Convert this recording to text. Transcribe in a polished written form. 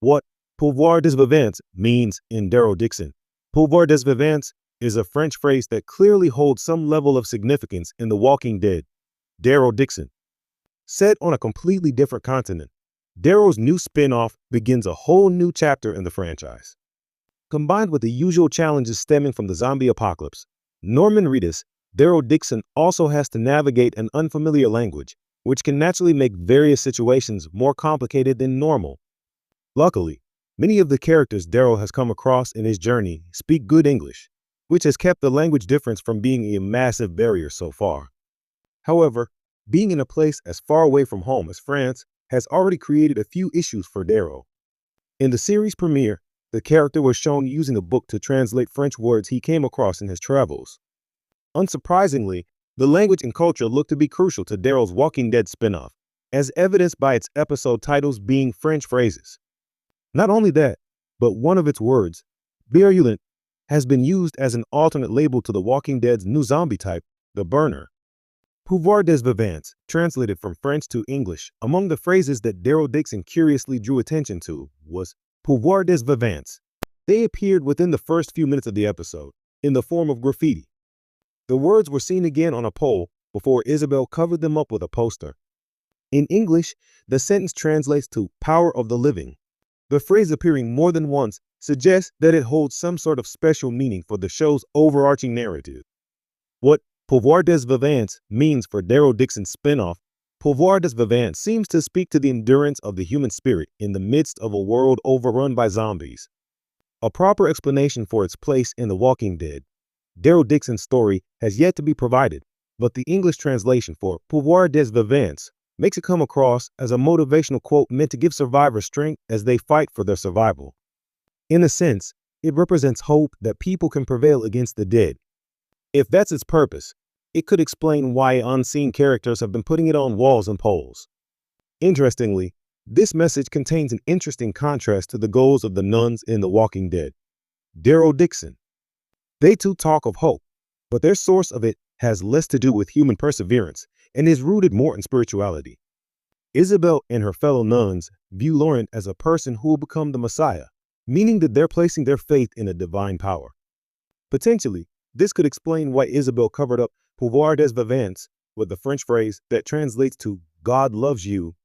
What Pouvoir des Vivants means in Daryl Dixon. Pouvoir des Vivants is a French phrase that clearly holds some level of significance in The Walking Dead. Daryl Dixon. Set on a completely different continent, Daryl's new spin-off begins a whole new chapter in the franchise. Combined with the usual challenges stemming from the zombie apocalypse, Norman Reedus, Daryl Dixon also has to navigate an unfamiliar language, which can naturally make various situations more complicated than normal. Luckily, many of the characters Daryl has come across in his journey speak good English, which has kept the language difference from being a massive barrier so far. However, being in a place as far away from home as France has already created a few issues for Daryl. In the series premiere, the character was shown using a book to translate French words he came across in his travels. Unsurprisingly, the language and culture look to be crucial to Daryl's Walking Dead spin-off, as evidenced by its episode titles being French phrases. Not only that, but one of its words, virulent, has been used as an alternate label to The Walking Dead's new zombie type, the burner. Pouvoir des Vivants, translated from French to English, among the phrases that Daryl Dixon curiously drew attention to was Pouvoir des Vivants. They appeared within the first few minutes of the episode, in the form of graffiti. The words were seen again on a pole before Isabel covered them up with a poster. In English, the sentence translates to power of the living. The phrase appearing more than once suggests that it holds some sort of special meaning for the show's overarching narrative. What Pouvoir des Vivants means for Daryl Dixon's spinoff, Pouvoir des Vivants seems to speak to the endurance of the human spirit in the midst of a world overrun by zombies. A proper explanation for its place in The Walking Dead, Daryl Dixon's story has yet to be provided, but the English translation for Pouvoir des Vivants makes it come across as a motivational quote meant to give survivors strength as they fight for their survival. In a sense, it represents hope that people can prevail against the dead. If that's its purpose, it could explain why unseen characters have been putting it on walls and poles. Interestingly, this message contains an interesting contrast to the goals of the nuns in The Walking Dead. Daryl Dixon. They too talk of hope, but their source of it has less to do with human perseverance and is rooted more in spirituality. Isabel and her fellow nuns view Lauren as a person who will become the Messiah, meaning that they're placing their faith in a divine power. Potentially, this could explain why Isabel covered up Pouvoir des Vivants with the French phrase that translates to God loves you